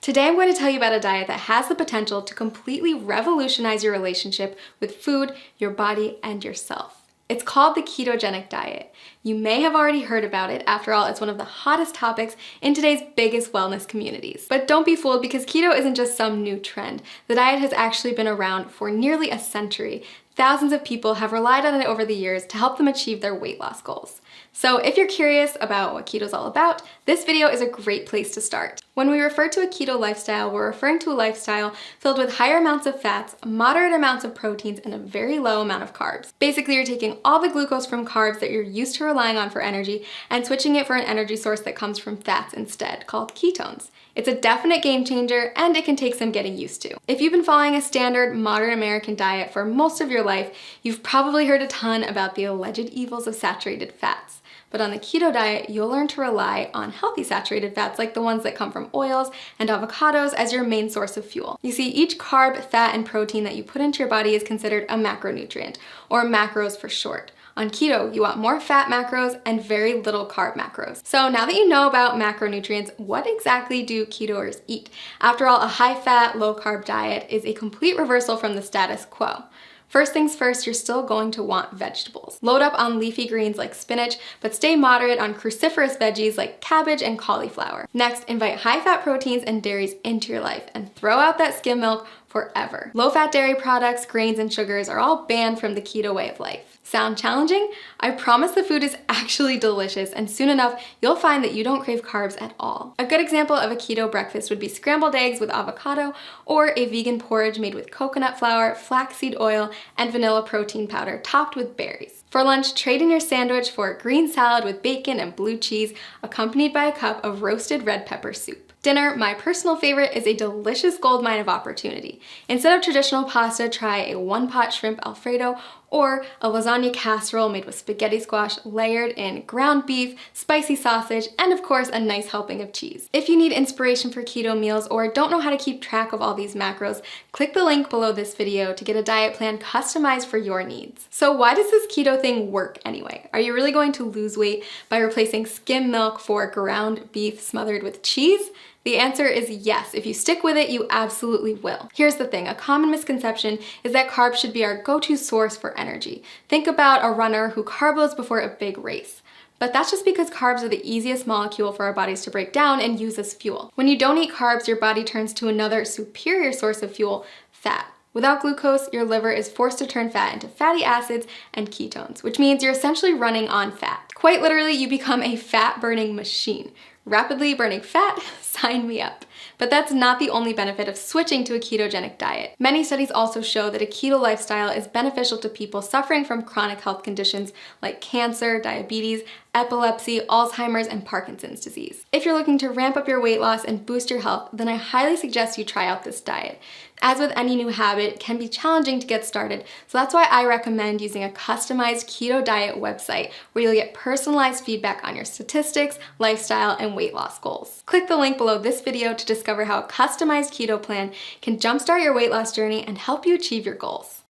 Today I'm going to tell you about a diet that has the potential to completely revolutionize your relationship with food, your body, and yourself. It's called the ketogenic diet. You may have already heard about it. After all, it's one of the hottest topics in today's biggest wellness communities. But don't be fooled, because keto isn't just some new trend. The diet has actually been around for nearly a century. Thousands of people have relied on it over the years to help them achieve their weight loss goals. So if you're curious about what keto is all about, this video is a great place to start. When we refer to a keto lifestyle, we're referring to a lifestyle filled with higher amounts of fats, moderate amounts of proteins, and a very low amount of carbs. Basically, you're taking all the glucose from carbs that you're used to relying on for energy and switching it for an energy source that comes from fats instead, called ketones. It's a definite game changer, and it can take some getting used to. If you've been following a standard modern American diet for most of your life, you've probably heard a ton about the alleged evils of saturated fats. But on the keto diet, you'll learn to rely on healthy saturated fats like the ones that come from oils and avocados as your main source of fuel. You see, each carb, fat, and protein that you put into your body is considered a macronutrient, or macros for short. On keto, you want more fat macros and very little carb macros. So now that you know about macronutrients, what exactly do ketoers eat? After all, a high-fat, low-carb diet is a complete reversal from the status quo. First things first, you're still going to want vegetables. Load up on leafy greens like spinach, but stay moderate on cruciferous veggies like cabbage and cauliflower. Next, invite high-fat proteins and dairies into your life and throw out that skim milk forever. Low-fat dairy products, grains, and sugars are all banned from the keto way of life. Sound challenging? I promise the food is actually delicious, and soon enough, you'll find that you don't crave carbs at all. A good example of a keto breakfast would be scrambled eggs with avocado, or a vegan porridge made with coconut flour, flaxseed oil, and vanilla protein powder topped with berries. For lunch, trade in your sandwich for a green salad with bacon and blue cheese, accompanied by a cup of roasted red pepper soup. Dinner, my personal favorite, is a delicious goldmine of opportunity. Instead of traditional pasta, try a one-pot shrimp Alfredo or a lasagna casserole made with spaghetti squash layered in ground beef, spicy sausage, and of course a nice helping of cheese. If you need inspiration for keto meals or don't know how to keep track of all these macros, click the link below this video to get a diet plan customized for your needs. So why does this keto thing work anyway? Are you really going to lose weight by replacing skim milk for ground beef smothered with cheese? The answer is yes. If you stick with it, you absolutely will. Here's the thing, a common misconception is that carbs should be our go-to source for energy. Think about a runner who carb loads before a big race. But that's just because carbs are the easiest molecule for our bodies to break down and use as fuel. When you don't eat carbs, your body turns to another superior source of fuel, fat. Without glucose, your liver is forced to turn fat into fatty acids and ketones, which means you're essentially running on fat. Quite literally, you become a fat-burning machine. Rapidly burning fat? Sign me up. But that's not the only benefit of switching to a ketogenic diet. Many studies also show that a keto lifestyle is beneficial to people suffering from chronic health conditions like cancer, diabetes, epilepsy, Alzheimer's, and Parkinson's disease. If you're looking to ramp up your weight loss and boost your health, then I highly suggest you try out this diet. As with any new habit, it can be challenging to get started, so that's why I recommend using a customized keto diet website where you'll get personalized feedback on your statistics, lifestyle, and weight loss goals. Click the link below this video to discover how a customized keto plan can jumpstart your weight loss journey and help you achieve your goals.